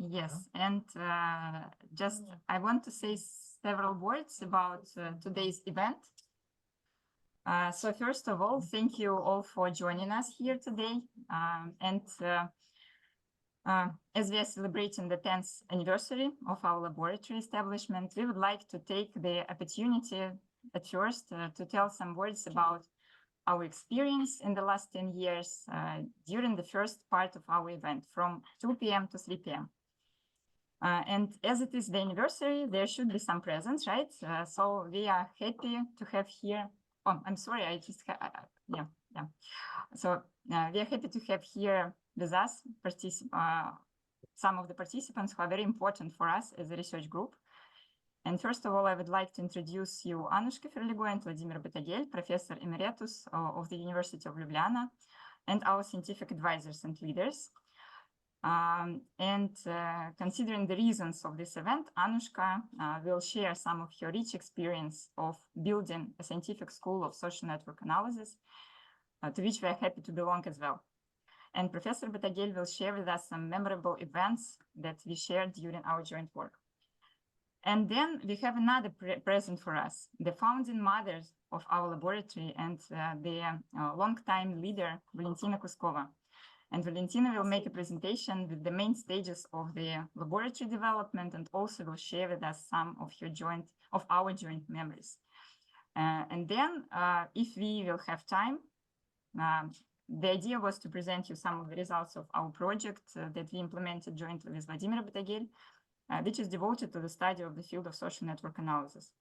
Yes, and just I want to say several words about today's event. So first of all, thank you all for joining us here today. As we are celebrating the 10th anniversary of our laboratory establishment, we would like to take the opportunity at first to tell some words about our experience in the last 10 years during the first part of our event from 2 p.m. to 3 p.m. And as it is the anniversary, there should be some presents, right? So we are happy to have here. Oh, I'm sorry, I just, yeah. So we are happy to have here with us some of the participants who are very important for us as a research group. And first of all, I would like to introduce you Anушки Ферлигой and Vladimir Batagеля, Professor Emeritus of the University of Ljubljana, and our scientific advisors and leaders. Considering the reasons of this event, Anushka will share some of her rich experience of building a scientific school of social network analysis, to which we are happy to belong as well. And Professor Batagel will share with us some memorable events that we shared during our joint work. And then we have another present for us, the founding mothers of our laboratory and the long-time leader, Valentina Kuskova. And Valentina will make a presentation with the main stages of the laboratory development and also will share with us some of our joint memories. And then, if we will have time, the idea was to present you some of the results of our project that we implemented jointly with Vladimir Batagel, which is devoted to the study of the field of social network analysis.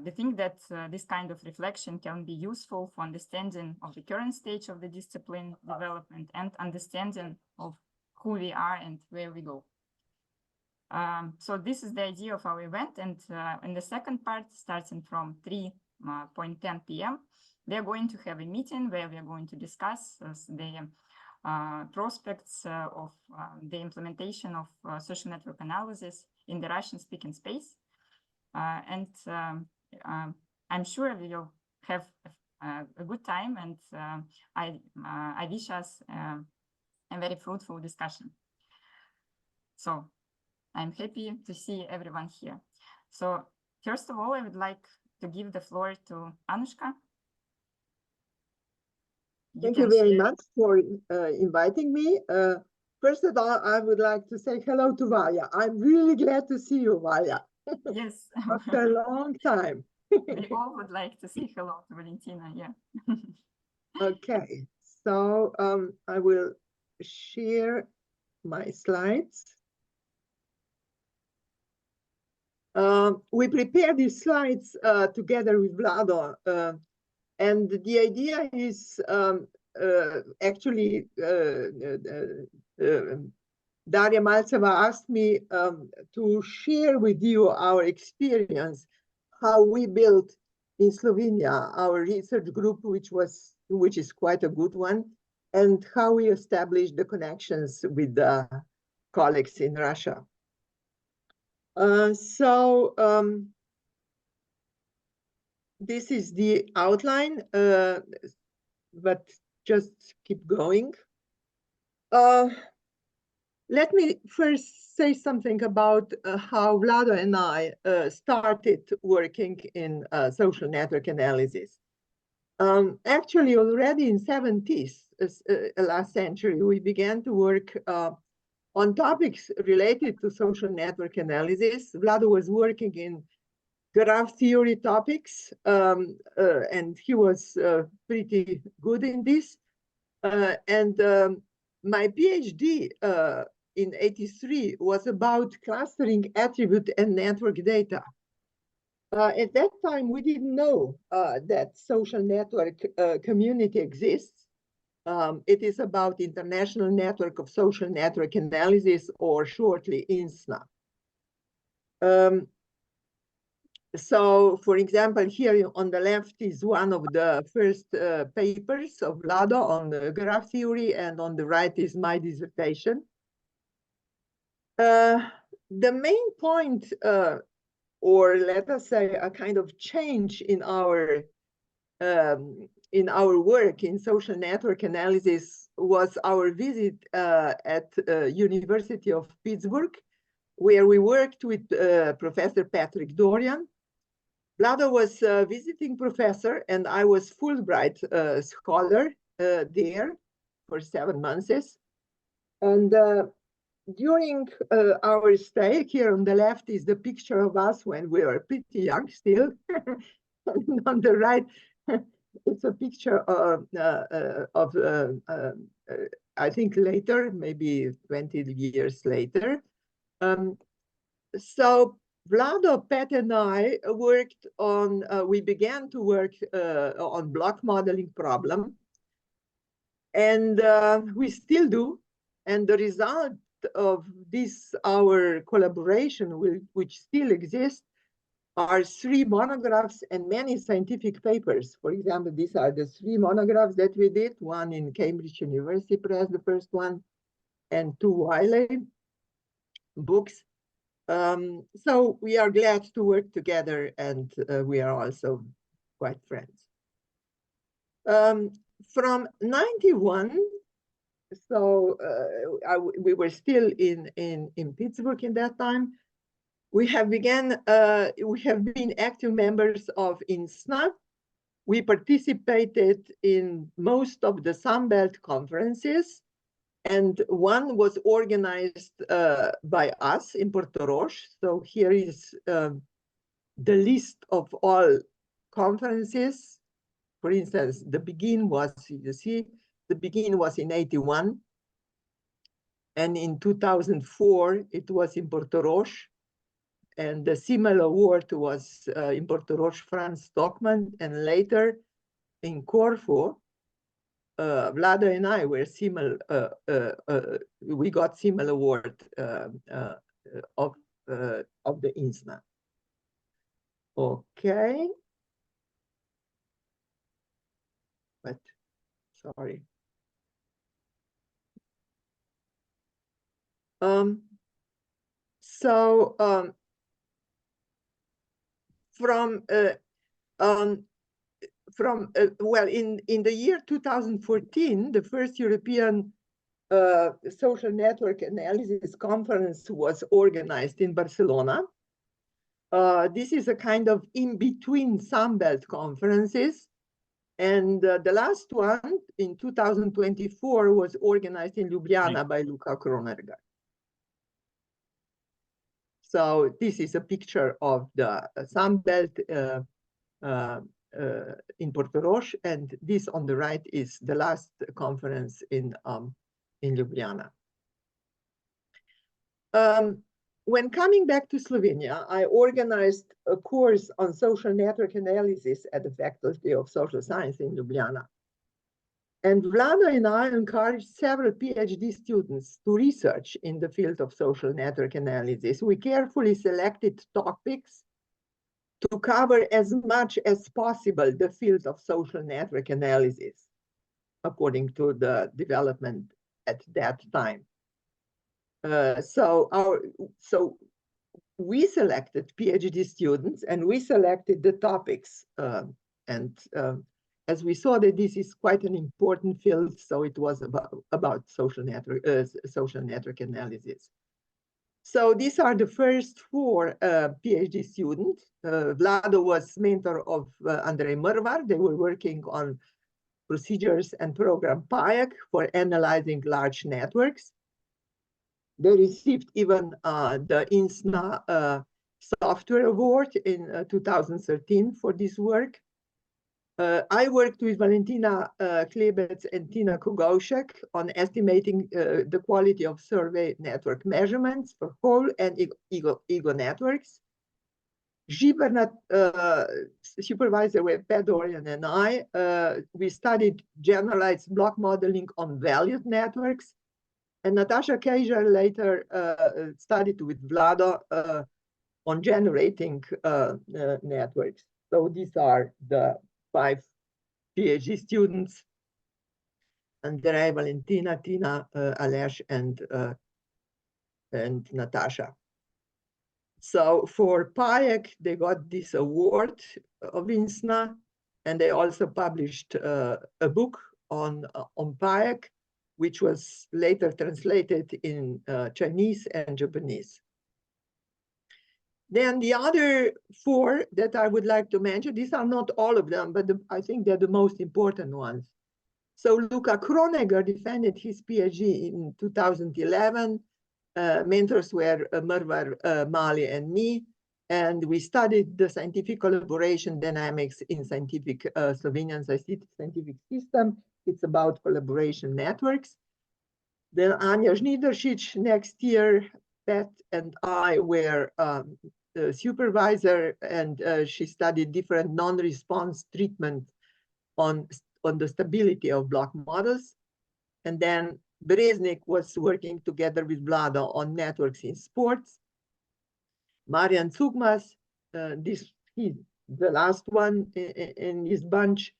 We think that this kind of reflection can be useful for understanding of the current stage of the discipline development and understanding of who we are and where we go. So this is the idea of our event. And in the second part, starting from 3:10 p.m., we are going to have a meeting where we are going to discuss the prospects of the implementation of social network analysis in the Russian-speaking space. I'm sure we will have a good time, and I wish us a very fruitful discussion. So I'm happy to see everyone here. So first of all, I would like to give the floor to Anushka. Thank you very much for inviting me. First of all, I would like to say hello to Valya. I'm really glad to see you, Valya. Yes. After a long time. We all would like to say hello to Valentina, yeah. Okay, so I will share my slides. We prepared these slides together with Vlado, and the idea is actually Darья Мальцева asked me to share with you our experience, how we built in Slovenia our research group, which is quite a good one, and how we established the connections with the colleagues in Russia. This is the outline, but just keep going. Let me first say something about how Vlado and I started working in social network analysis. Actually, already in 70s, last century, we began to work on topics related to social network analysis. Vlado was working in graph theory topics, and he was pretty good in this. My PhD in '83 was about clustering attribute and network data. At that time, we didn't know that social network community exists. It is about International Network of Social Network Analysis, or shortly INSNA. So, for example, here on the left is one of the first papers of Vlado on the graph theory, and on the right is my dissertation. The main point, or let us say a kind of change in our work in social network analysis was our visit at University of Pittsburgh, where we worked with Professor Patrick Dorian. Vlado was a visiting professor, and I was Fulbright scholar there for 7 months. And during our stay, here on the left is the picture of us when we were pretty young still. And on the right, it's a picture of I think later, maybe 20 years later. So Vlado, Pat, and I worked on, we began to work on block modeling problem. And we still do. And the result of this, our collaboration, which still exists, are 3 monographs and many scientific papers. For example, these are the 3 monographs that we did, one in Cambridge University Press, the first one, and 2 Wiley books. So we are glad to work together, and we are also quite friends. From 91, so we were still in Pittsburgh in that time. We have been active members of INSNA. We participated in most of the Sunbelt conferences, and one was organized by us in Porto Roche. So here is the list of all conferences. For instance, the Begin was, you see, the Begin was in 81. And in 2004, it was in Porto Roche. And the Simmel Award was in Porto Roche, Franz Stockmann, and later in Corfu, Vlado and I were Simmel, we got Simmel Award of the INSNA. Okay. But, sorry. Well, in the year 2014, the first European social network analysis conference was organized in Barcelona. This is a kind of in-between Sunbelt conferences. And the last one in 2024 was organized in Ljubljana by Luka Kronerga. So this is a picture of the Sunbelt in Porto Roche, and this on the right is the last conference in Ljubljana. When coming back to Slovenia, I organized a course on social network analysis at the Faculty of Social Science in Ljubljana. And Vlado and I encouraged several PhD students to research in the field of social network analysis. We carefully selected topics to cover as much as possible the field of social network analysis, according to the development at that time. So we selected PhD students, and we selected the topics. As we saw that this is quite an important field, so it was about social network analysis. So these are the first 4 PhD students. Vlado was mentor of Andrej Mrvar. They were working on procedures and program PAEC for analyzing large networks. They received even the INSNA Software Award in 2013 for this work. I worked with Valentina Klebec and Tina Kugaushek on estimating the quality of survey network measurements for whole and ego networks. Gibernat, supervisor with Pat Dorian and I, we studied generalized block modeling on valued networks. And Natasha Kaiser later studied with Vlado on generating networks. So these are the 5 PhD students: Andrei, Valentina, Tina, Aleš, and Natasha. So for PAEC, they got this award of INSNA, and they also published a book on PAEC. which was later translated in Chinese and Japanese. Then the other 4 that I would like to mention, these are not all of them, but I think they're the most important ones. So Luca Kronegger defended his PhD in 2011. Mentors were Mervar Mali and me, and we studied the scientific collaboration dynamics in Slovenian scientific system. It's about collaboration networks. Then Anja Schniederschitsch next year, Pat and I were supervisor, and she studied different non-response treatment on the stability of block models. And then Bereznik was working together with Vlado on networks in sports. Marian Tsukmas, he's the last one in his bunch.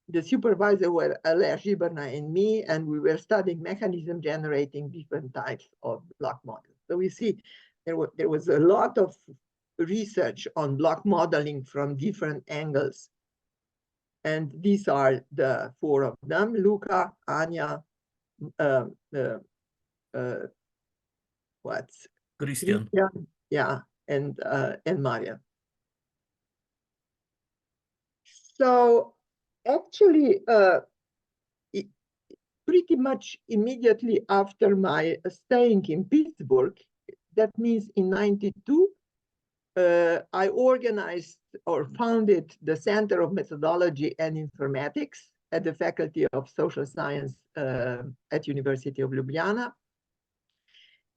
The supervisor were Alea Giberna and me, and we were studying mechanism generating different types of block models. So we see there was a lot of research on block modeling from different angles. And these are the 4 of them: Luca, Anja, Christian. Yeah, and Maria. So actually, pretty much immediately after my staying in Pittsburgh, that means in '92, I organized or founded the Center of Methodology and Informatics at the Faculty of Social Science at University of Ljubljana.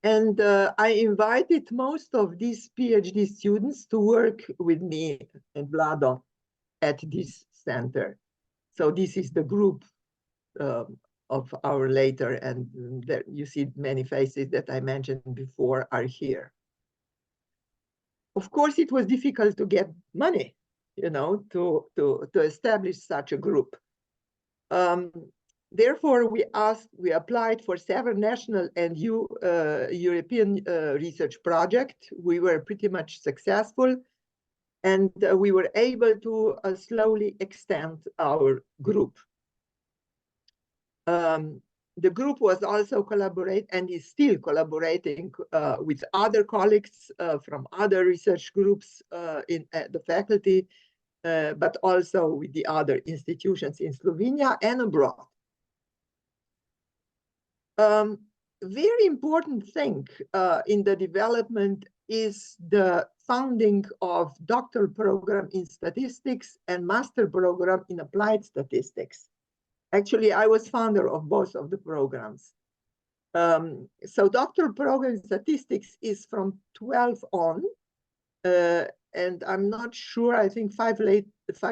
And I invited most of these PhD students to work with me and Vlado at this center. So this is the group of our later, and there you see many faces that I mentioned before are here. Of course, it was difficult to get money, to establish such a group. Therefore, we applied for several national and European research projects. We were pretty much successful, and we were able to slowly extend our group. The group was also collaborating and is still collaborating with other colleagues from other research groups at the faculty, but also with the other institutions in Slovenia and abroad. Very important thing in the development is the founding of doctoral program in statistics and master program in applied statistics. Actually, I was founder of both of the programs. So doctoral program in statistics is from 12 on, and I'm not sure, I think 5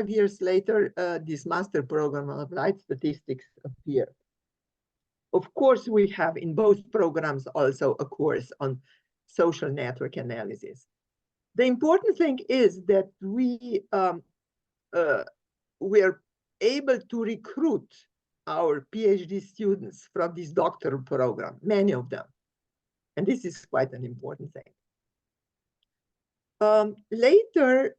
years later, this master program on applied statistics appeared. Of course, we have in both programs also a course on social network analysis. The important thing is that we are able to recruit our PhD students from this doctoral program, many of them. And this is quite an important thing. Later,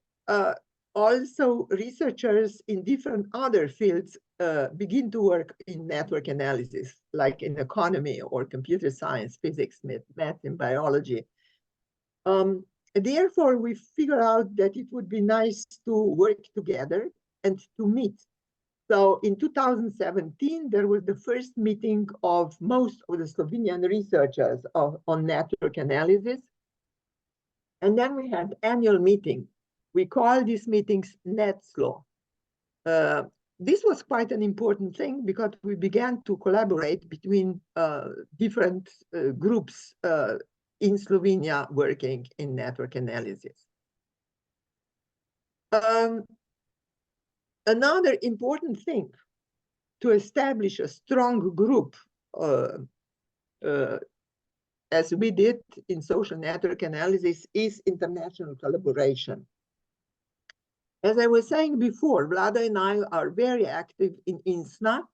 also researchers in different other fields begin to work in network analysis, like in economy or computer science, physics, math, and biology. Therefore, we figure out that it would be nice to work together and to meet. So in 2017, there was the first meeting of most of the Slovenian researchers on network analysis. And then we had annual meeting. We call these meetings NetSlo. This was quite an important thing because we began to collaborate between different groups in Slovenia working in network analysis. Another important thing to establish a strong group, as we did in social network analysis, is international collaboration. As I was saying before, Vlado and I are very active in INSNA,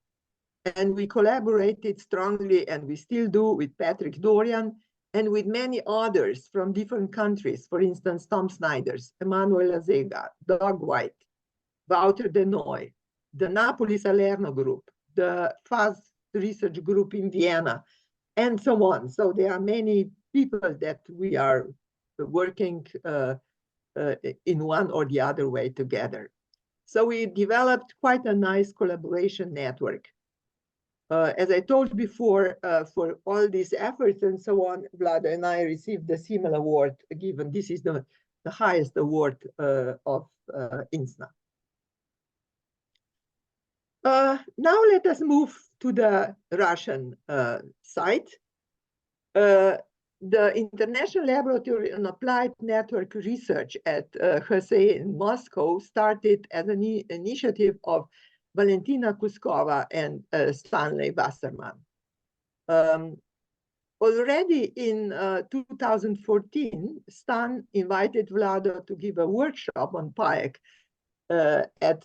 and we collaborated strongly, and we still do, with Patrick Dorian and with many others from different countries. For instance, Tom Snyders, Emanuel Azega, Doug White, Wouter de Nooy, the Napoli Salerno group, the FAS research group in Vienna, and so on. So there are many people that we are working in one or the other way together. So we developed quite a nice collaboration network. As I told before, for all these efforts and so on, Vlado and I received the CIMEL award given. This is the highest award of INSNA. Now let us move to the Russian side. The International Laboratory on Applied Network Research at ХСЭ in Moscow started as an initiative of Valentina Kuskova and Stanley Wasserman. Already in 2014, Stan invited Vlado to give a workshop on PAEC at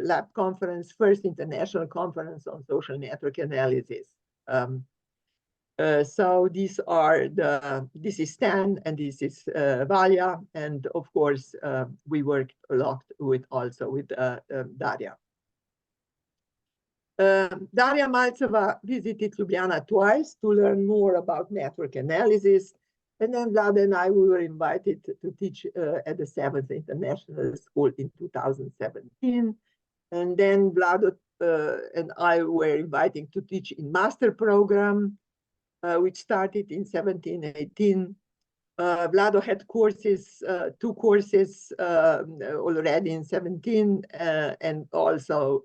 Lab Conference, first international conference on social network analysis. So these are this is Stan and this is Valia, and of course we worked a lot also with Darya. Darya Malceva visited Ljubljana twice to learn more about network analysis, and then Vlado and I, we were invited to teach at the 7th International School in 2017, and then Vlado and I were invited to teach in master program, which started in 17-18. Vlado had courses, 2 courses already in 17, and also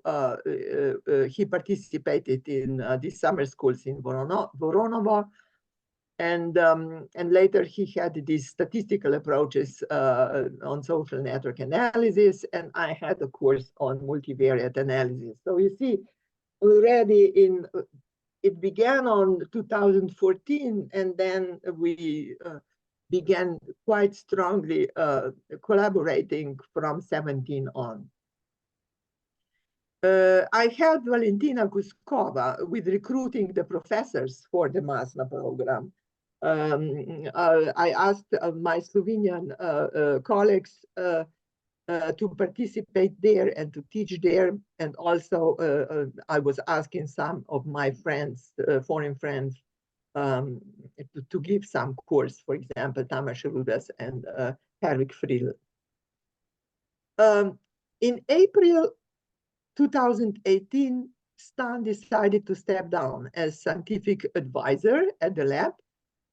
he participated in the summer schools in Voronovo, and later he had these statistical approaches on social network analysis, and I had a course on multivariate analysis. So you see, already it began on 2014, and then we began quite strongly collaborating from 17 on. I helped Valentina Kuskova with recruiting the professors for the MASNA program. I asked my Slovenian colleagues to participate there and to teach there, and also I was asking some of my friends, foreign friends, to give some course, for example, Tamas Rudas and Herwig Friedl. In April 2018, Stan decided to step down as scientific advisor at the lab,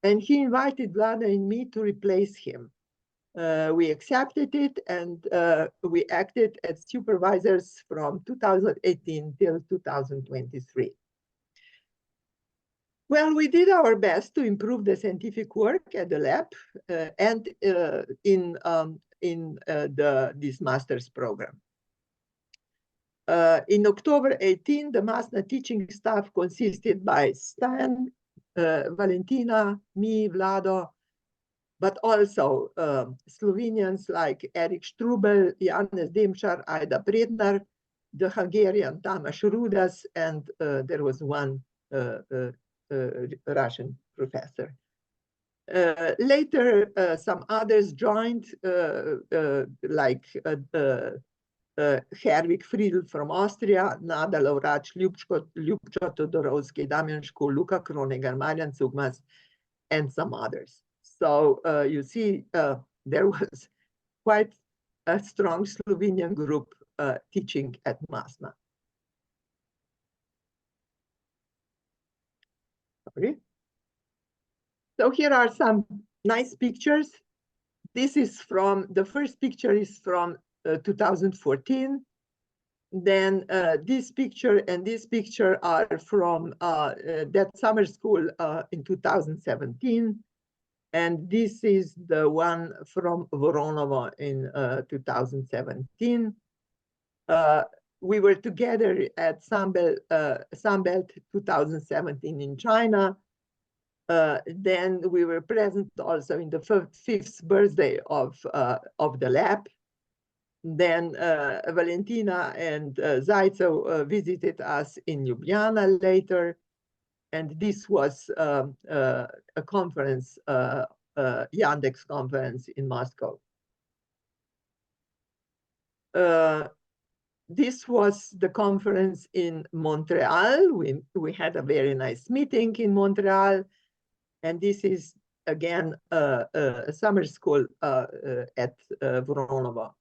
and he invited Vlado and me to replace him. We accepted it, and we acted as supervisors from 2018 till 2023. Well, we did our best to improve the scientific work at the lab and in this master's program. In October 18, the master teaching staff consisted by Stan, Valentina, me, Vlado, but also Slovenians like Erik Strubel, Janez Demšar, Aida Prednar, the Hungarian Tamas Rudas, and there was one Russian professor. Later, some others joined, like Herwig Friedl from Austria, Nada Lovrac, Ljubčo Todorovsky, Damian Škul, Luka Kronegar, Marian Cugmas, and some others. So you see, there was quite a strong Slovenian group teaching at MASNA. Sorry. So here are some nice pictures. This is from, the first picture is from 2014. Then this picture and this picture are from that summer school in 2017. And this is the one from Voronovo in 2017. We were together at Sunbelt 2017 in China. Then we were present also in the 5th birthday of the lab. Then Valentina and Zaitsev visited us in Ljubljana later. And this was a conference, Yandex conference in Moscow. This was the conference in Montreal. We had a very nice meeting in Montreal. And this is, again, a summer school at Voronova.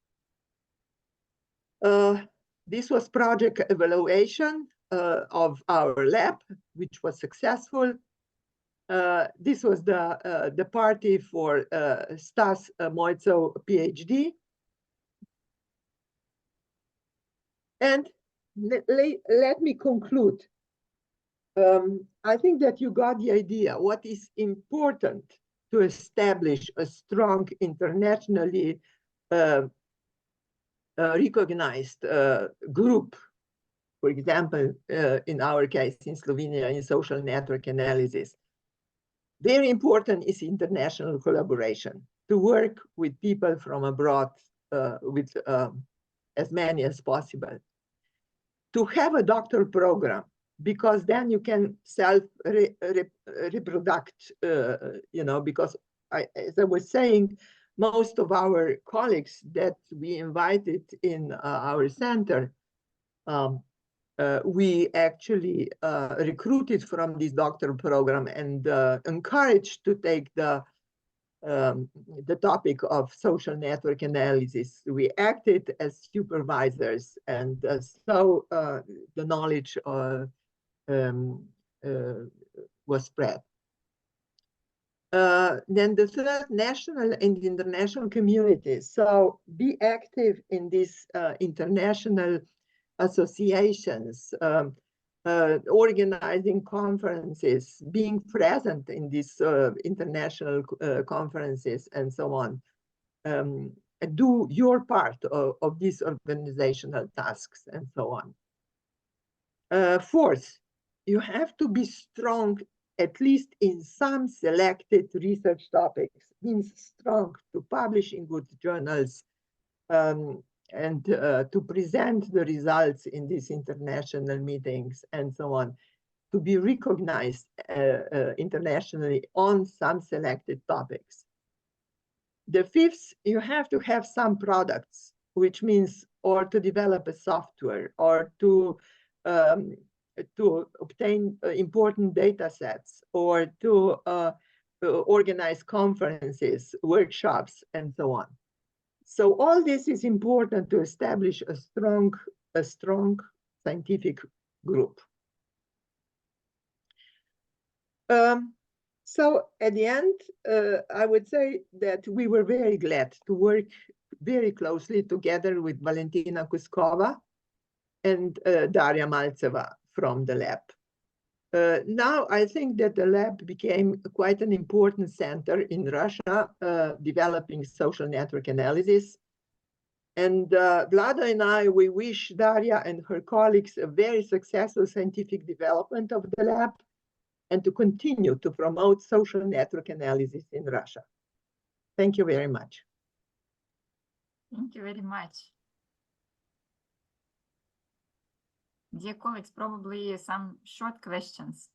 This was project evaluation of our lab, which was successful. This was the party for Stas Moitzo, PhD. And let me conclude. I think that you got the idea what is important to establish a strong internationally recognized group, for example, in our case in Slovenia, in social network analysis. Very important is international collaboration, to work with people from abroad, with as many as possible. To have a doctoral program, because then you can self-reproduct, because as I was saying, most of our colleagues that we invited in our center, we actually recruited from this doctoral program and encouraged to take the topic of social network analysis. We acted as supervisors, and so the knowledge was spread. Then the third, national and international communities. So be active in these international associations, organizing conferences, being present in these international conferences, and so on. Do your part of these organizational tasks, and so on. Fourth, you have to be strong, at least in some selected research topics. Means strong to publish in good journals, and to present the results in these international meetings, and so on, to be recognized internationally on some selected topics. The fifth, you have to have some products, which means or to develop a software, or to obtain important data sets, or to organize conferences, workshops, and so on. So all this is important to establish a strong scientific group. So at the end, I would say that we were very glad to work very closely together with Valentina Kuskova and Darья Мальцева from the lab. Now I think that the lab became quite an important center in Russia, developing social network analysis. And Vlado and I, we wish Darья and her colleagues a very successful scientific development of the lab, and to continue to promote social network analysis in Russia. Thank you very much. Thank you very much. Dear colleagues, probably some short questions,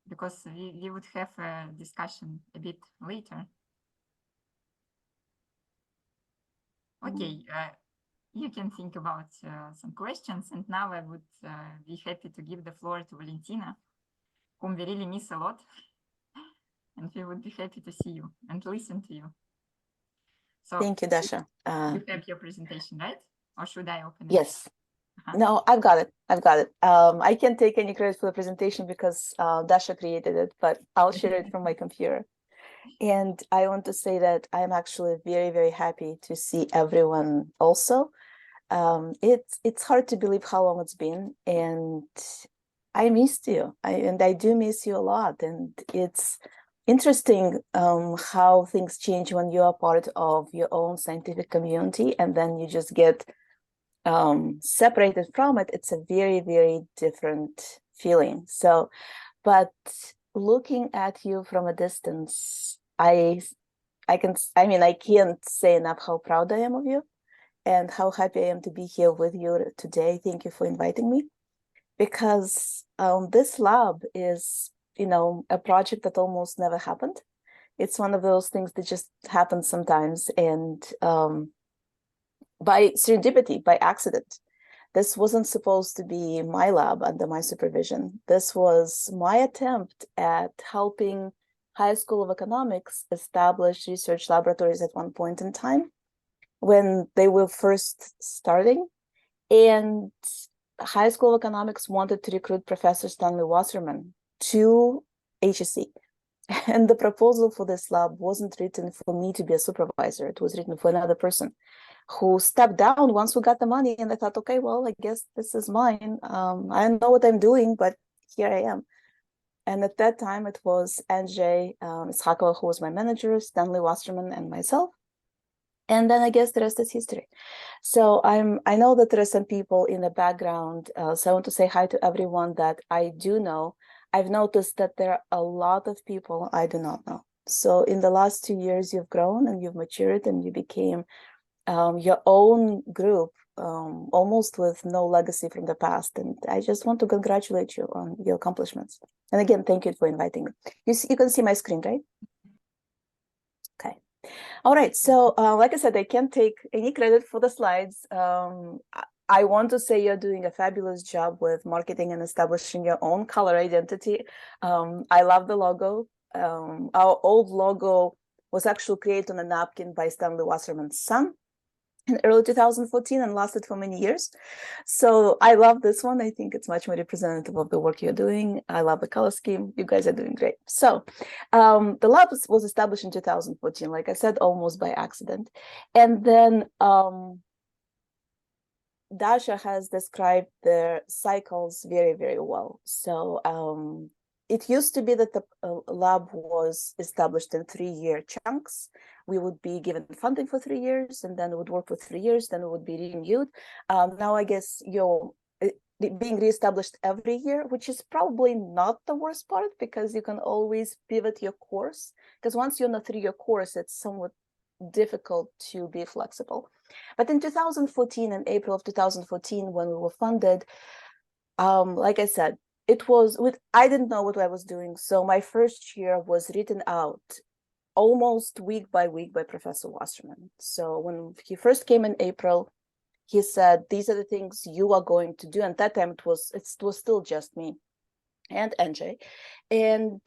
because we would have a discussion a bit later. Okay, you can think about some questions, and now I would be happy to give the floor to Valentina, whom we really miss a lot, and we would be happy to see you and listen to you. So thank you, Dasha. You have your presentation, right? Or should I open it? Yes. No, I've got it. I can't take any credit for the presentation because Dasha created it, but I'll share it from my computer. And I want to say that I'm actually very, very happy to see everyone also. It's hard to believe how long it's been, and I missed you. I do miss you a lot. And it's interesting how things change when you are part of your own scientific community, and then you just get separated from it. It's a very, very different feeling. So, but looking at you from a distance, I can't say enough how proud I am of you and how happy I am to be here with you today. Thank you for inviting me, because this lab is, a project that almost never happened. It's one of those things that just happens sometimes, and by serendipity, by accident. This wasn't supposed to be my lab under my supervision. This was my attempt at helping High School of Economics establish research laboratories at one point in time when they were first starting. And High School of Economics wanted to recruit Professor Stanley Wasserman to HSE. And the proposal for this lab wasn't written for me to be a supervisor. It was written for another person who stepped down once we got the money. And I thought, okay, well, I guess this is mine. I don't know what I'm doing, but here I am. And at that time, it was Andrzej Ischakova, who was my manager, Stanley Wasserman, and myself. And then I guess the rest is history. So I know that there are some people in the background. So I want to say hi to everyone that I do know. I've noticed that there are a lot of people I do not know. So in the last 2 years, you've grown and you've matured and you became your own group, almost with no legacy from the past. And I just want to congratulate you on your accomplishments. And again, thank you for inviting me. You can see my screen, right? Okay. All right. So like I said, I can't take any credit for the slides. I want to say you're doing a fabulous job with marketing and establishing your own color identity. I love the logo. Our old logo was actually created on a napkin by Stanley Wasserman's son in early 2014 and lasted for many years. So I love this one. I think it's much more representative of the work you're doing. I love the color scheme. You guys are doing great. So the lab was established in 2014, like I said, almost by accident. And then Dasha has described the cycles very, very well. So it used to be that the lab was established in 3-year chunks. We would be given funding for 3 years, and then it would work for 3 years, then it would be renewed. Now, I guess you're being reestablished every year, which is probably not the worst part, because you can always pivot your course. Because once you're on a 3-year course, it's somewhat difficult to be flexible. But in 2014, in April of 2014, when we were funded, like I said, I didn't know what I was doing. So my first year was written out almost week by week by Professor Wasserman. So when he first came in April, he said, these are the things you are going to do. And at that time, it was still just me and Andrzej. And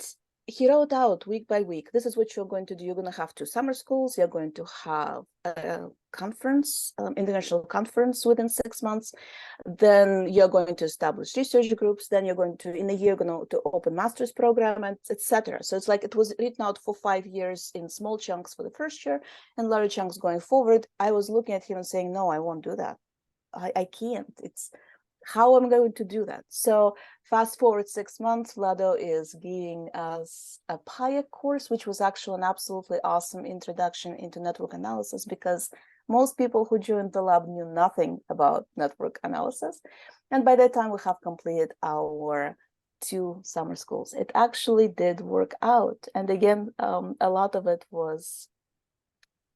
he wrote out week by week, this is what you're going to do. You're going to have 2 summer schools. You're going to have a conference, international conference within 6 months. Then you're going to establish research groups. Then you're going to, in a year, going to open master's program, and etc. So it's like it was written out for 5 years in small chunks for the first year and large chunks going forward. I was looking at him and saying, no, I won't do that. I can't. It's how I'm going to do that. So fast forward 6 months, Vlado is giving us a PIA course, which was actually an absolutely awesome introduction into network analysis, because most people who joined the lab knew nothing about network analysis. And by that time, we have completed our 2 summer schools. It actually did work out. And again, a lot of it was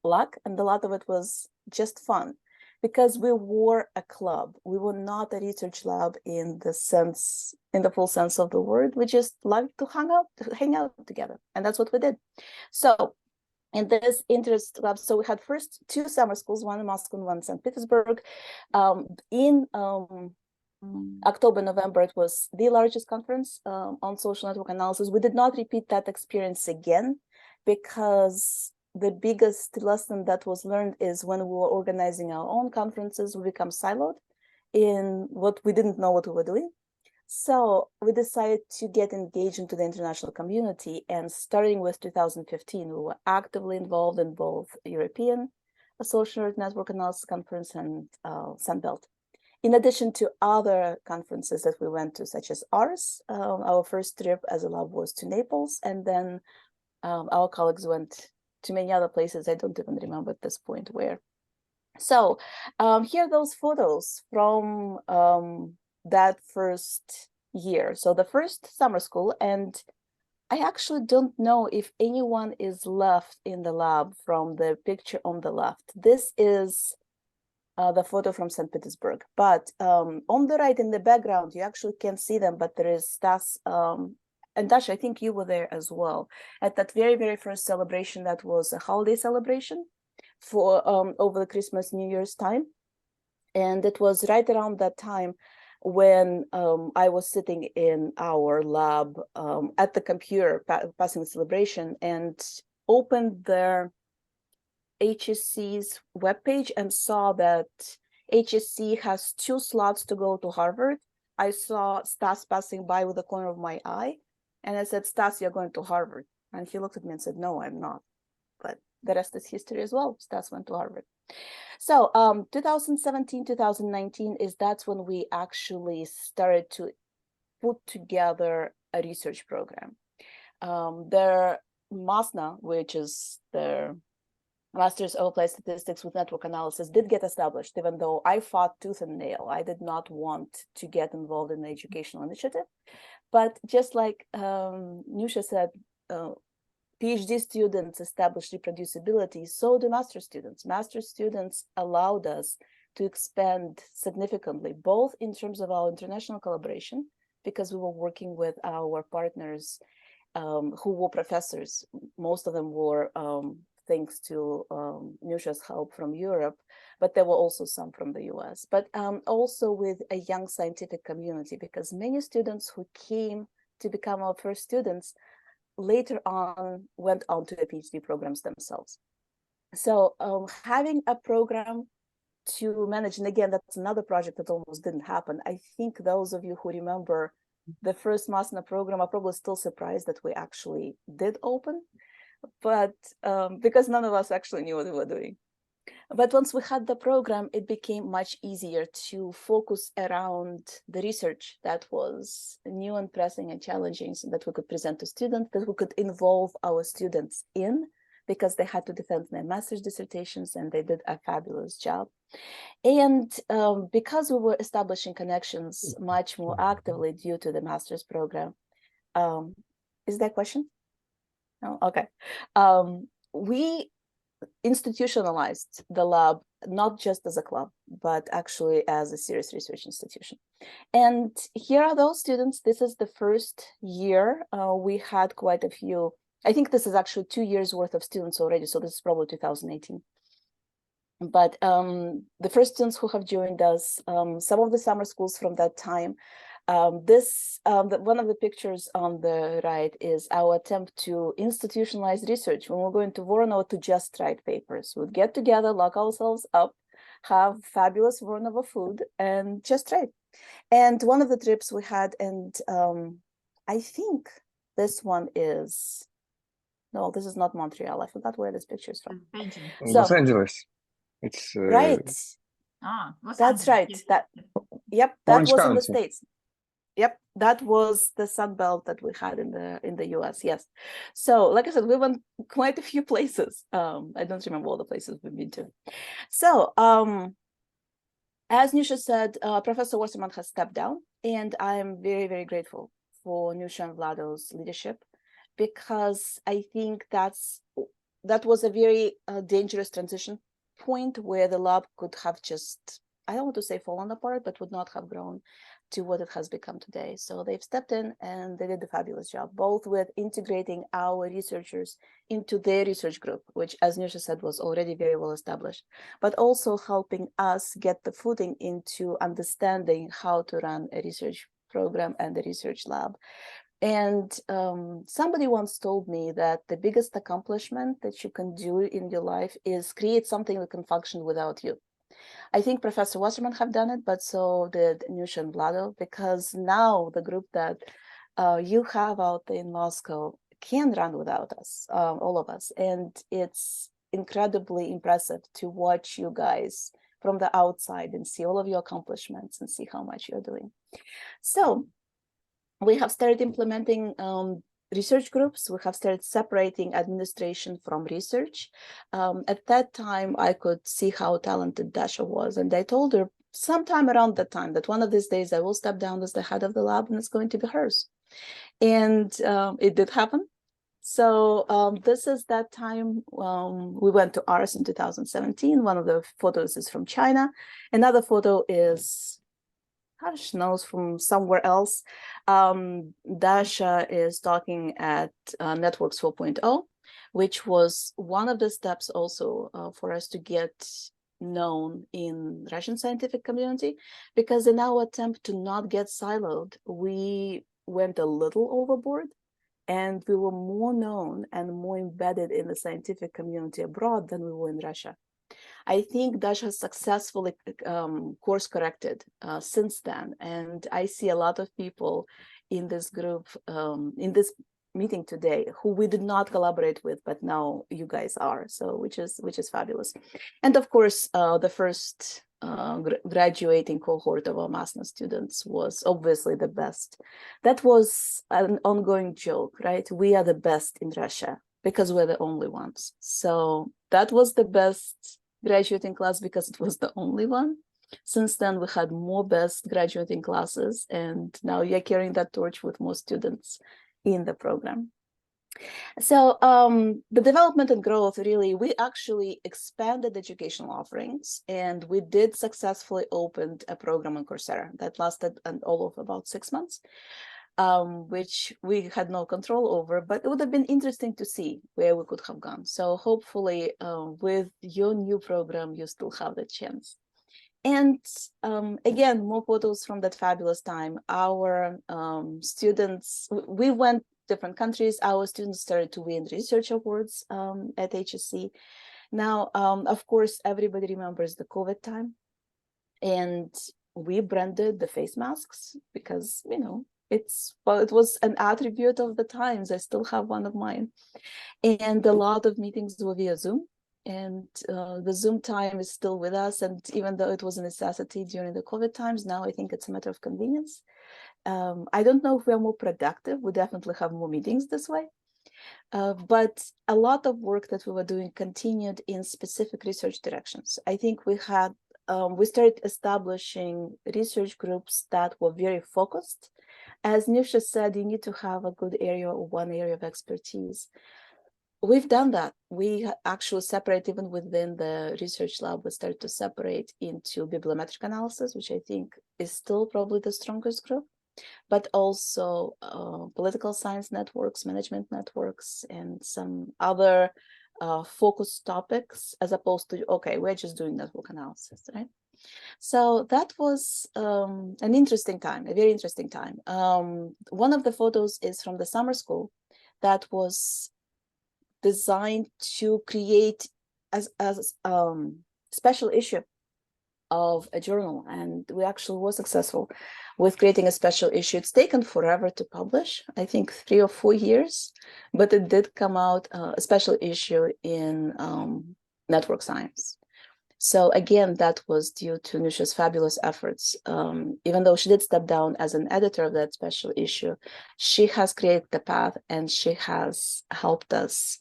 luck, and a lot of it was just fun. Because we were a club, we were not a research lab in the full sense of the word. We just liked to hang out together, and that's what we did. So, in this interest lab, so we had first 2 summer schools, one in Moscow and one in St. Petersburg. In October, November, it was the largest conference on social network analysis. We did not repeat that experience again, because the biggest lesson that was learned is when we were organizing our own conferences, we become siloed in what we didn't know what we were doing. So we decided to get engaged into the international community. And starting with 2015, we were actively involved in both European Social Network Analysis Conference and Sunbelt. In addition to other conferences that we went to, such as ours, our first trip as a lab was to Naples. And then our colleagues went to many other places. I don't even remember at this point where. So here are those photos from that first year. So the first summer school, and I actually don't know if anyone is left in the lab from the picture on the left. This is the photo from St. Petersburg, but on the right in the background, you actually can't see them, but there is Stas, and Dasha, I think you were there as well at that very, very first celebration. That was a holiday celebration for over the Christmas, New Year's time. And it was right around that time when I was sitting in our lab at the computer, passing the celebration, and opened their HSC's webpage and saw that HSC has 2 slots to go to Harvard. I saw Stas passing by with the corner of my eye, and I said, Stas, you're going to Harvard. And he looked at me and said, no, I'm not. But the rest is history as well. Stas went to Harvard. So 2017, 2019 that's when we actually started to put together a research program. Their MASNA, which is their Masters of Applied Statistics with Network Analysis, did get established, even though I fought tooth and nail. I did not want to get involved in the educational initiative. But just like Nusha said, PhD students establish reproducibility, so do master students. Master students allowed us to expand significantly, both in terms of our international collaboration, because we were working with our partners who were professors. Most of them were thanks to Nusha's help from Europe, but there were also some from the US, but also with a young scientific community, because many students who came to become our first students later on went on to the PhD programs themselves. So having a program to manage, and again, that's another project that almost didn't happen. I think those of you who remember the first MASNA program are probably still surprised that we actually did open, but because none of us actually knew what we were doing. But once we had the program, it became much easier to focus around the research that was new and pressing and challenging, so that we could present to students, that we could involve our students in, because they had to defend their master's dissertations, and they did a fabulous job. And because we were establishing connections much more actively due to the master's program, is that a question? No? Okay. We institutionalized the lab, not just as a club, but actually as a serious research institution. And here are those students. This is the first year. We had quite a few. I think this is actually 2 years worth of students already. So this is probably 2018. But the first students who have joined us, some of the summer schools from that time. One of the pictures on the right is our attempt to institutionalize research. When we're going to Voronezh to just write papers, we'd get together, lock ourselves up, have fabulous Voronezh food, and just write. And one of the trips we had, and I think this one is, no, this is not Montreal. I forgot where this picture is from. Los Angeles. It's right. Los That's Angeles. right. Yes. That, yep, that Orange was in County. the States. Yep, that was the Sun Belt that we had in the US. Yes. So, like I said, we went quite a few places. I don't remember all the places we've been to. So, as Nusha said, Professor Wasserman has stepped down, and I'm very, very grateful for Nusha and Vlado's leadership, because I think that was a very dangerous transition point where the lab could have just, I don't want to say fallen apart, but would not have grown to what it has become today. So they've stepped in and they did a fabulous job, both with integrating our researchers into their research group, which, as Nusha said, was already very well established, but also helping us get the footing into understanding how to run a research program and a research lab. And somebody once told me that the biggest accomplishment that you can do in your life is create something that can function without you. I think Professor Wasserman have done it, but so did Nusha and Vlado, because now the group that you have out there in Moscow can run without us, all of us. And it's incredibly impressive to watch you guys from the outside and see all of your accomplishments and see how much you're doing. So we have started implementing research groups. We have started separating administration from research. At that time, I could see how talented Dasha was. And I told her sometime around that time that one of these days I will step down as the head of the lab and it's going to be hers. And it did happen. So this is that time we went to Ars in 2017. One of the photos is from China. Another photo is, Harsh knows, from somewhere else. Dasha is talking at Networks 4.0. which was one of the steps also for us to get known in Russian scientific community, because in our attempt to not get siloed, we went a little overboard and we were more known and more embedded in the scientific community abroad than we were in Russia. I think Dasha has successfully course corrected since then, and I see a lot of people in this group, in this meeting today, who we did not collaborate with, but now you guys are, so which is fabulous. And of course, the first graduating cohort of our master's students was obviously the best. That was an ongoing joke, right? We are the best in Russia because we're the only ones. So that was the best graduating class because it was the only one. Since then, we had more best graduating classes, and now you're carrying that torch with more students in the program. So the development and growth, really, we actually expanded educational offerings, and we did successfully opened a program on Coursera that lasted all of about 6 months, which we had no control over, but it would have been interesting to see where we could have gone. So hopefully with your new program, you still have the chance. And again, more photos from that fabulous time. Our students, we went different countries. Our students started to win research awards at HSC. Now, of course, everybody remembers the COVID time. And we branded the face masks because, you know, it was an attribute of the times. I still have one of mine. And a lot of meetings were via Zoom. And the Zoom time is still with us. And even though it was a necessity during the COVID times, now I think it's a matter of convenience. I don't know if we're more productive. We definitely have more meetings this way. But a lot of work that we were doing continued in specific research directions. I think we started establishing research groups that were very focused. As Nusha said, you need to have a good area or one area of expertise. We've done that. We actually separate even within the research lab. We started to separate into bibliometric analysis, which I think is still probably the strongest group, but also political science networks, management networks, and some other focus topics, as opposed to, okay, we're just doing network analysis, right? So that was an interesting time, a very interesting time. One of the photos is from the summer school that was designed to create as special issue of a journal, and we actually were successful with creating a special issue. It's taken forever to publish, I think 3 or 4 years, but it did come out a special issue in network science. So again, that was due to Nusha's fabulous efforts. Even though she did step down as an editor of that special issue, she has created the path, and she has helped us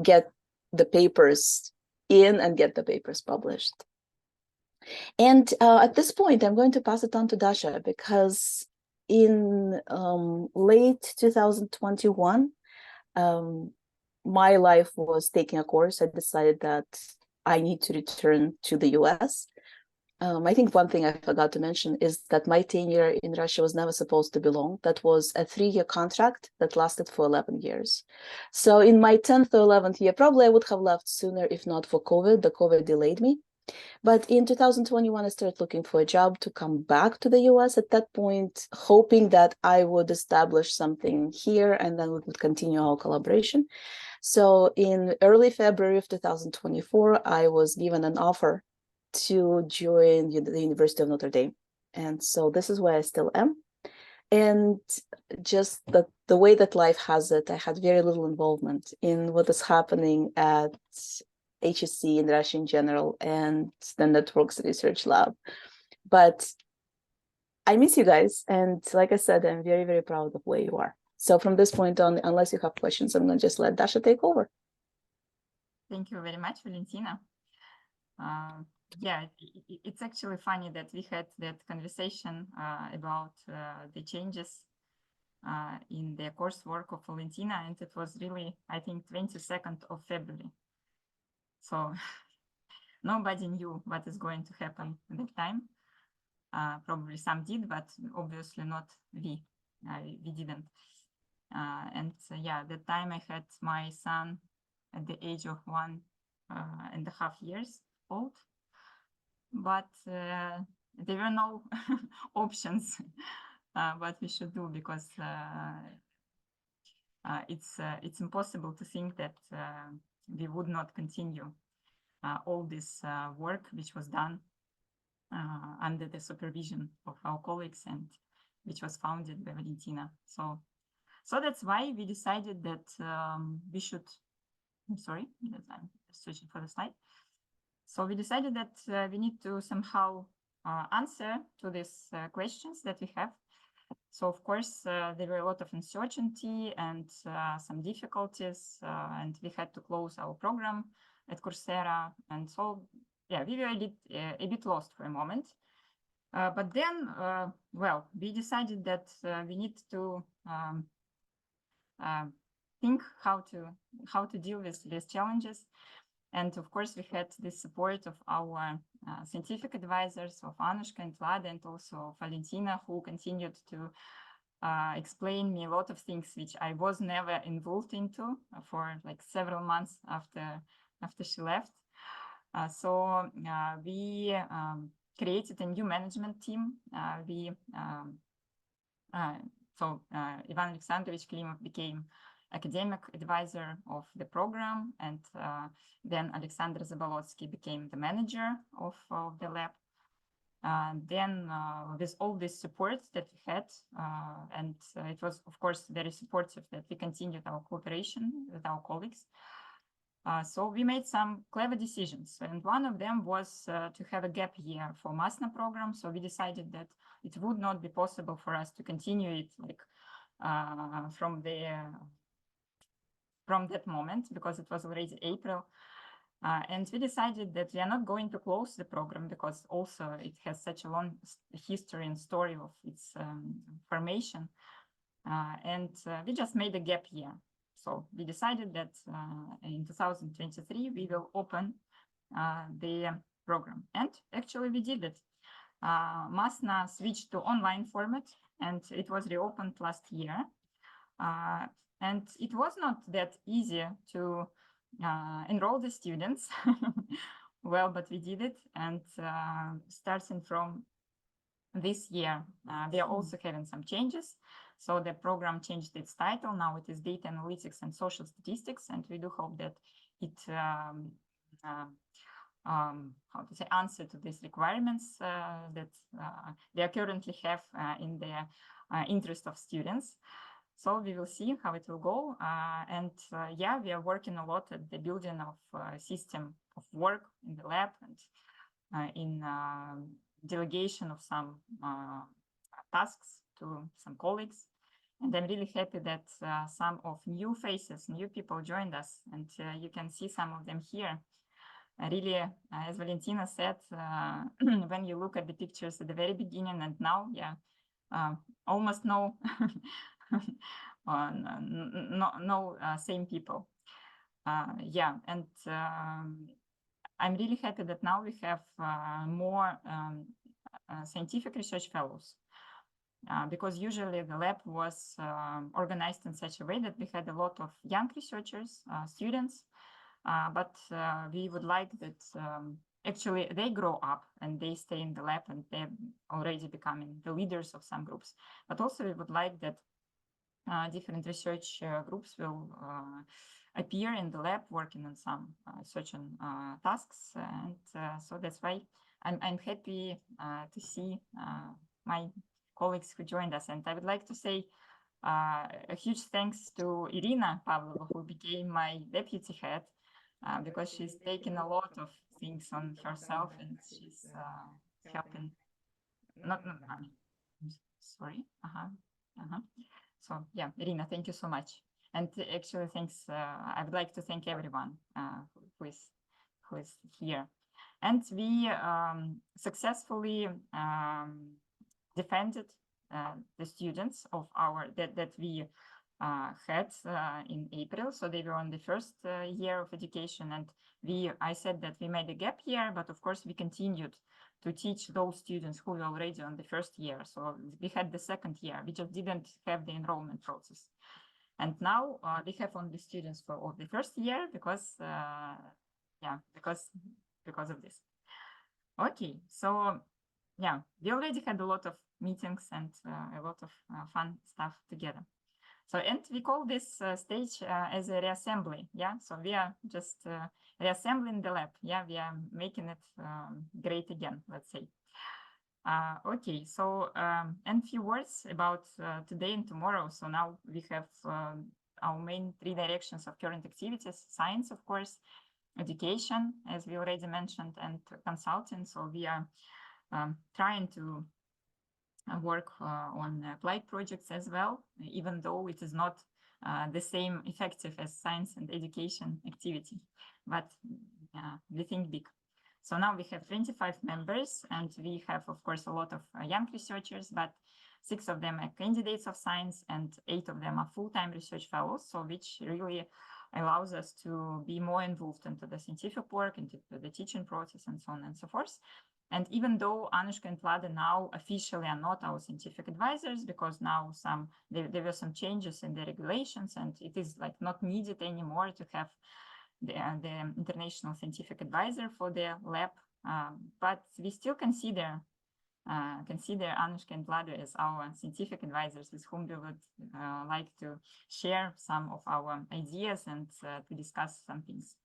get the papers in and get the papers published. And at this point, I'm going to pass it on to Dasha, because in late 2021, my life was taking a course. I decided that I need to return to the US. I think one thing I forgot to mention is that my tenure in Russia was never supposed to be long. That was a 3-year contract that lasted for 11 years. So in my 10th or 11th year, probably I would have left sooner if not for COVID. The COVID delayed me. But in 2021, I started looking for a job to come back to the US at that point, hoping that I would establish something here and then we would continue our collaboration. So in early February of 2024, I was given an offer to join the University of Notre Dame. And so this is where I still am. And just the way that life has it, I had very little involvement in what is happening at HSC in Russia in general and the Networks Research Lab. But I miss you guys. And like I said, I'm very, very proud of where you are. So from this point on, unless you have questions, I'm going to just let Dasha take over. Thank you very much, Valentina. Yeah, it's actually funny that we had that conversation about the changes in the coursework of Valentina, and it was really, I think, 22nd of February. So nobody knew what is going to happen at that time. Probably some did, but obviously not we. We didn't. And yeah, at that time I had my son at the age of 1.5 years old. But there were no options what we should do, because it's impossible to think that we would not continue all this work which was done under the supervision of our colleagues and which was founded by Valentina. So that's why we decided that we should, I'm sorry, I'm searching for the slide. So we decided that we need to somehow answer to these questions that we have. So of course, there were a lot of uncertainty and some difficulties, and we had to close our program at Coursera. And so, yeah, we were a bit lost for a moment. But then, well, we decided that we need to think how to deal with these challenges. And of course, we had the support of our scientific advisors, of Anushka and Vlada, and also of Valentina, who continued to explain me a lot of things which I was never involved into for like several months after she left. So we created a new management team. So Ivan Alexandrovich Klimov became academic advisor of the program, and then Alexander Zabolotsky became the manager of the lab. Then with all this support that we had, and it was, of course, very supportive that we continued our cooperation with our colleagues. So we made some clever decisions, and one of them was to have a gap year for MASNA program. So we decided that it would not be possible for us to continue it like from that moment, because it was already April. And we decided that we are not going to close the program, because also it has such a long history and story of its formation. And we just made a gap year. So we decided that in 2023, we will open the program. And actually we did it. MASNA switched to online format, and it was reopened last year. And it was not that easy to enroll the students. Well, but we did it. And starting from this year, we are also having some changes. So the program changed its title. Now it is Data Analytics and Social Statistics. And we do hope that it how to say, answer to these requirements that we currently have in the interest of students. So we will see how it will go. And yeah, we are working a lot at the building of a system of work in the lab and in delegation of some tasks to some colleagues. And I'm really happy that some of new faces, new people joined us, and you can see some of them here. Really, as Valentina said, when you look at the pictures at the very beginning and now, yeah, almost no, same people. Yeah, and I'm really happy that now we have more scientific research fellows. Because usually the lab was organized in such a way that we had a lot of young researchers, students, but we would like that actually they grow up and they stay in the lab and they're already becoming the leaders of some groups. But also we would like that different research groups will appear in the lab working on some certain tasks. And so that's why I'm happy to see my colleagues who joined us. And I would like to say a huge thanks to Irina Pavlova, who became my deputy head, because she's taken a lot of things on herself and she's helping. Sorry. So yeah, Irina, thank you so much. And actually, thanks. I would like to thank everyone who is here. And we successfully defended the students of our that we had in April. So they were on the first year of education, and I said that we made a gap year, but of course we continued to teach those students who were already on the first year. So we had the second year, we just didn't have the enrollment process. And now we have only students of the first year because of this. Okay, so yeah, we already had a lot of meetings and a lot of fun stuff together. So, and we call this stage as a reassembly. Yeah, so we are just reassembling the lab. Yeah, we are making it great again, let's say. Okay, so and few words about today and tomorrow. So now we have our main 3 directions of current activities: science, of course, education, as we already mentioned, and consulting. So we are trying to work on applied projects as well, even though it is not the same effective as science and education activity, but we think big. So now we have 25 members, and we have, of course, a lot of young researchers, but 6 of them are candidates of science and 8 of them are full-time research fellows, so which really allows us to be more involved into the scientific work, into the teaching process, and so on and so forth. And even though Anushka and Vlada now officially are not our scientific advisors, because now there were some changes in the regulations, and it is like not needed anymore to have the international scientific advisor for the lab, but we still consider Anushka and Vlada as our scientific advisors with whom we would like to share some of our ideas and to discuss some things.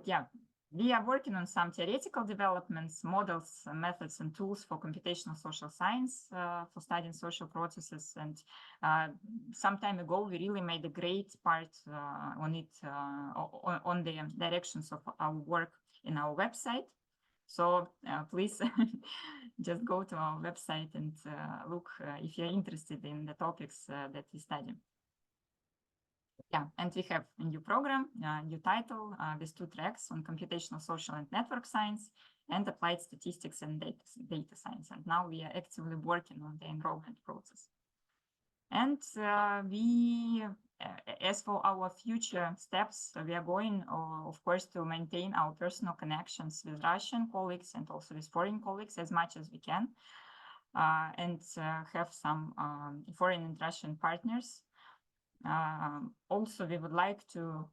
Yeah, we are working on some theoretical developments, models, methods, and tools for computational social science for studying social processes. And some time ago, we really made a great part on it, on the directions of our work in our website. So please just go to our website and look if you're interested in the topics that we study. Yeah, and we have a new program, new title with 2 tracks on computational social and network science and applied statistics and data science. And now we are actively working on the enrollment process. And as for our future steps, we are going, of course, to maintain our personal connections with Russian colleagues and also with foreign colleagues as much as we can, and have some foreign and Russian partners. Also, we would like to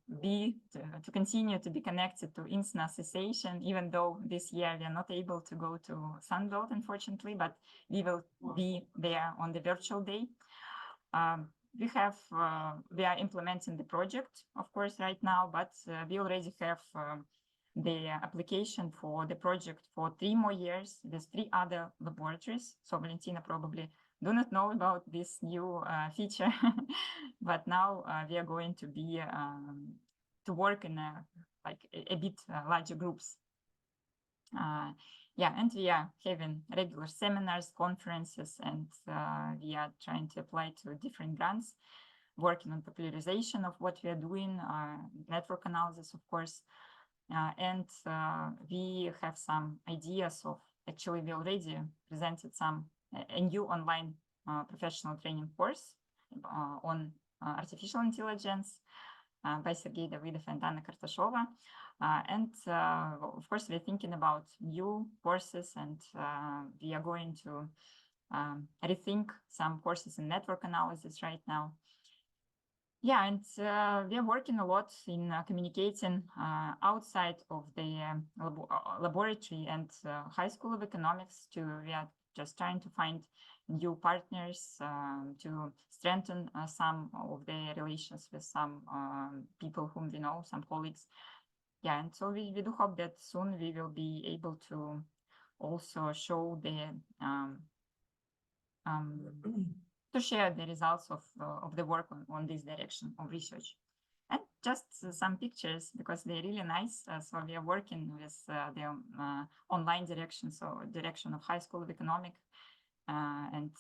continue to be connected to INSNA Association, even though this year we are not able to go to Sunbelt, unfortunately, but we will be there on the virtual day. We are implementing the project, of course, right now, but we already have the application for the project for 3 more years with 3 other laboratories. So Valentina probably do not know about this new feature, but now we are going to be to work in a bit larger groups. Yeah, and we are having regular seminars, conferences, and we are trying to apply to different grants, working on popularization of what we are doing, network analysis, of course. And we have some ideas of, actually, we already presented a new online professional training course on artificial intelligence by Sergei Davidov and Anna Kartashova. And of course, we're thinking about new courses, and we are going to rethink some courses in network analysis right now. Yeah, and we are working a lot in communicating outside of the laboratory and High School of Economics. We are just trying to find new partners to strengthen some of the relations with some people whom we know, some colleagues. Yeah, and so we do hope that soon we will be able to also show to share the results of the work on this direction of research. And just some pictures, because they're really nice. So we are working with the online direction, so direction of High School of Economics. And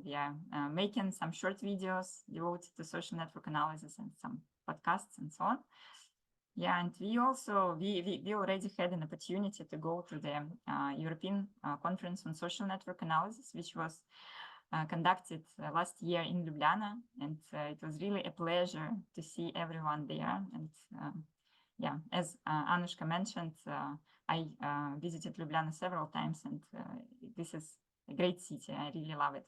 we are making some short videos devoted to social network analysis and some podcasts and so on. Yeah, and we already had an opportunity to go to the European Conference on Social Network Analysis, which was conducted last year in Ljubljana, and it was really a pleasure to see everyone there. And yeah, as Anushka mentioned, I visited Ljubljana several times, and this is a great city. I really love it.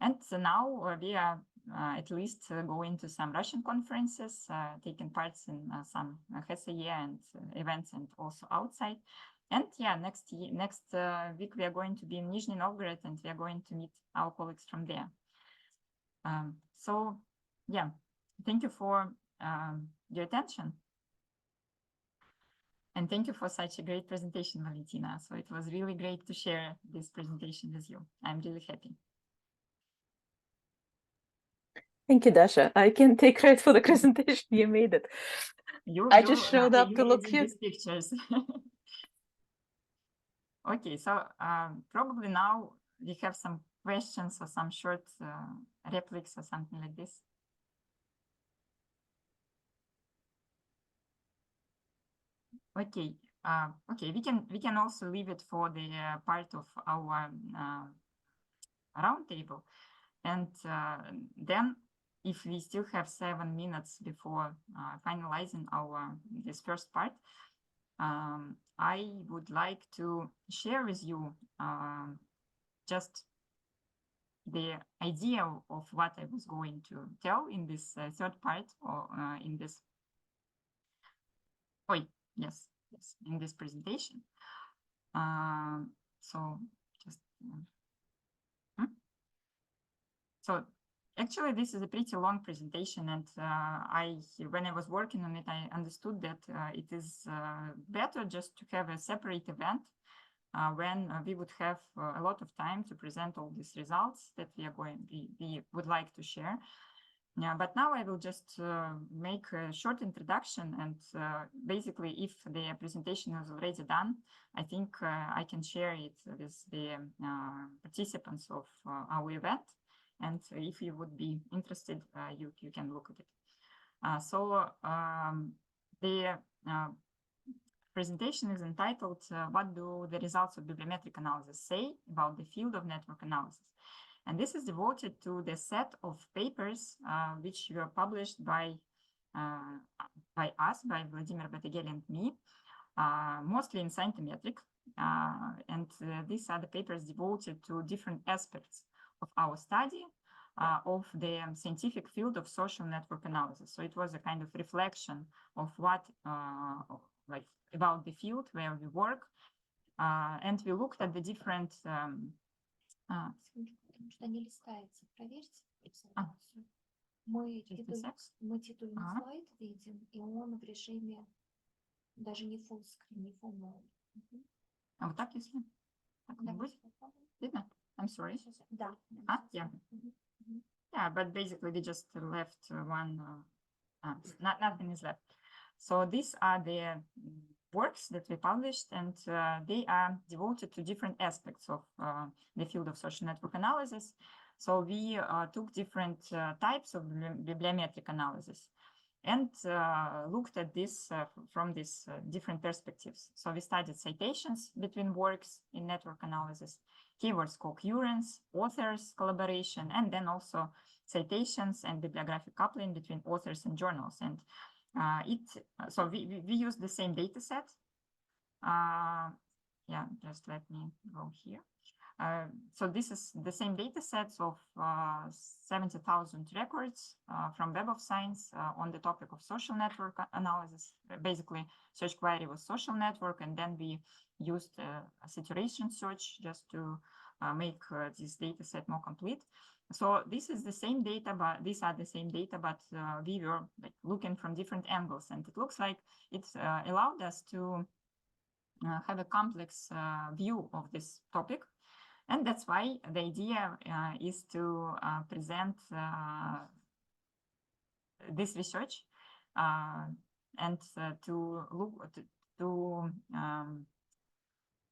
And so now we are at least going to some Russian conferences, taking parts in some HSE and events, and also outside. And yeah, next week we are going to be in Nizhny Novgorod, and we are going to meet our colleagues from there. So yeah, thank you for your attention. And thank you for such a great presentation, Valentina. So it was really great to share this presentation with you. I'm really happy. Thank you, Dasha. I can take credit for the presentation. You made it. I just showed up to look cute. These pictures. Okay, so probably now we have some questions or some short replics or something like this. Okay, okay, we can also leave it for the part of our roundtable, and then if we still have 7 minutes before finalizing this first part, I would like to share with you just the idea of what I was going to tell in this third part, or in this. Yes, in this presentation. So just so actually this is a pretty long presentation, and when I was working on it, I understood that it is better just to have a separate event when we would have a lot of time to present all these results that we would like to share. Yeah, but now I will just make a short introduction, and basically, if the presentation is already done, I think I can share it with the participants of our event. And if you would be interested, you can look at it. So the presentation is entitled, "What do the results of bibliometric analysis say about the field of network analysis?" And this is devoted to the set of papers which were published by Vladimira Batageля and me, mostly in Scientometric. And these are the papers devoted to different aspects of our study of the scientific field of social network analysis. So it was a kind of reflection of what, like, about the field where we work. And we looked at the different Потому что не листается. Проверьте презентацию. Мы титульный слайд видим, и он в режиме даже не full screen, не full mode. А вот так, если? Так не будет? Видно? I'm sorry. Да. Yeah. Yeah, but basically we just left one, nothing is left. So these are the works that we published, and they are devoted to different aspects of the field of social network analysis. So we took different types of bibliometric analysis and looked at this from these different perspectives. So we studied citations between works in network analysis, keywords co-occurrence, authors collaboration, and then also citations and bibliographic coupling between authors and journals. And so we use the same data set. Yeah, just let me go here. So this is the same data sets of 70,000 records from Web of Science on the topic of social network analysis. Basically, search query was social network, and then we used a saturation search just to make this data set more complete. So this is the same data, but these are the same data, but we were like looking from different angles, and it looks like it allowed us to have a complex view of this topic. And that's why the idea is to present this research and to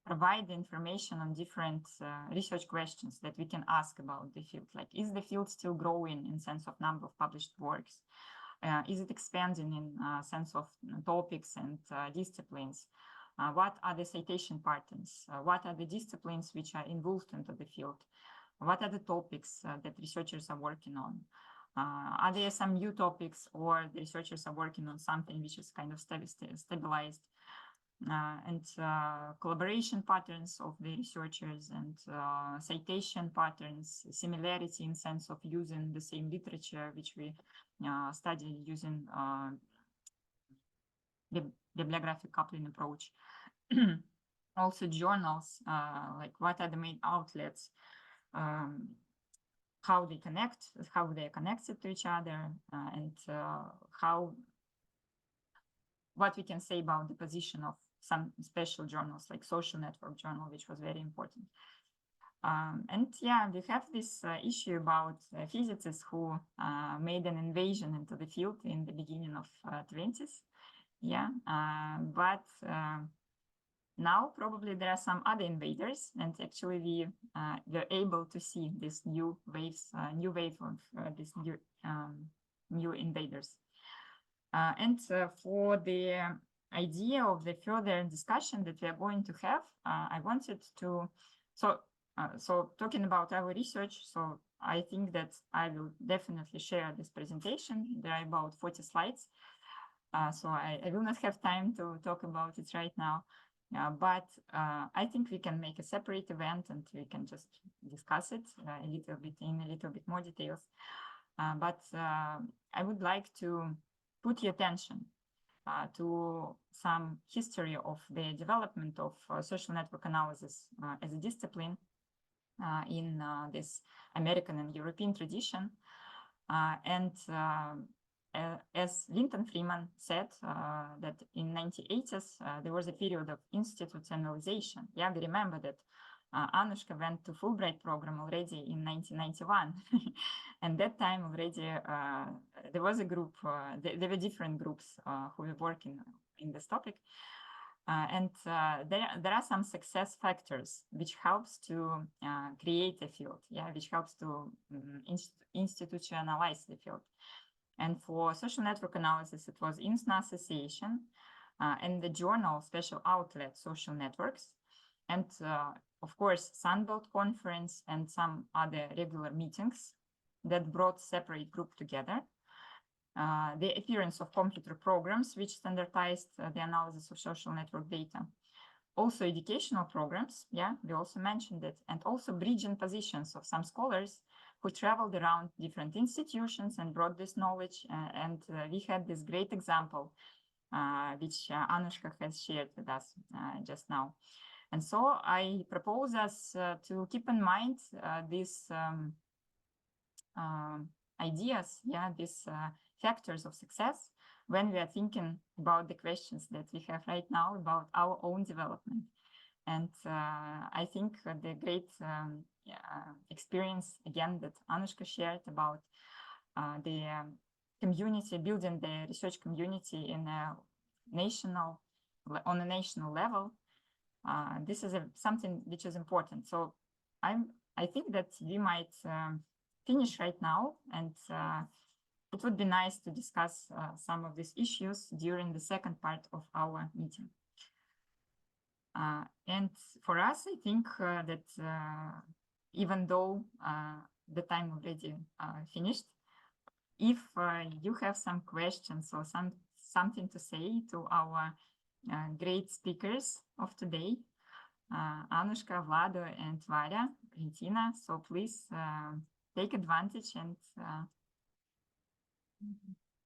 provide the information on different research questions that we can ask about the field. Like, is the field still growing in sense of number of published works? Is it expanding in sense of topics and disciplines? What are the citation patterns? What are the disciplines which are involved into the field? What are the topics that researchers are working on? Are there some new topics, or the researchers are working on something which is kind of stabilized? and collaboration patterns of the researchers and citation patterns, similarity in sense of using the same literature, which we study using bibliographic coupling approach. Also journals, like what are the main outlets, how they connect, how they are connected to each other, and what we can say about the position of some special journals like Social Network Journal, which was very important. And yeah, we have this issue about physicists who made an invasion into the field in the beginning of 20s. Yeah, but now probably there are some other invaders, and actually we were able to see this new wave of these new invaders. And for the idea of the further discussion that we are going to have, I wanted to, so talking about our research, so I think that I will definitely share this presentation. There are about 40 slides, so I will not have time to talk about it right now. But I think we can make a separate event and we can just discuss it a little bit more details. But I would like to put your attention to some history of the development of social network analysis as a discipline in this American and European tradition. And as Linton Freeman said, that in 1980s, there was a period of institutionalization. Yeah, we remember that Anushka went to Fulbright program already in 1991. And that time already, there was a group, there were different groups who were working in this topic. And there are some success factors which helps to create a field, yeah, which helps to institutionalize the field. And for social network analysis, it was INSNA Association and the journal Special Outlet Social Networks. And of course, Sunbelt Conference and some other regular meetings that brought separate group together. The appearance of computer programs, which standardized the analysis of social network data. Also educational programs, yeah, we also mentioned it, and also bridging positions of some scholars who traveled around different institutions and brought this knowledge. And we had this great example, which Anushka has shared with us just now. And so I propose us to keep in mind these ideas, yeah, these factors of success when we are thinking about the questions that we have right now about our own development. And I think the great experience, again, that Anushka shared about the community, building the research community in a on a national level, this is something which is important. So I think that we might finish right now, and it would be nice to discuss some of these issues during the second part of our meeting. And for us, I think that even though the time already finished, if you have some questions or something to say to our great speakers of today, Anushka, Vlado, and Varya, Valentina, so please take advantage and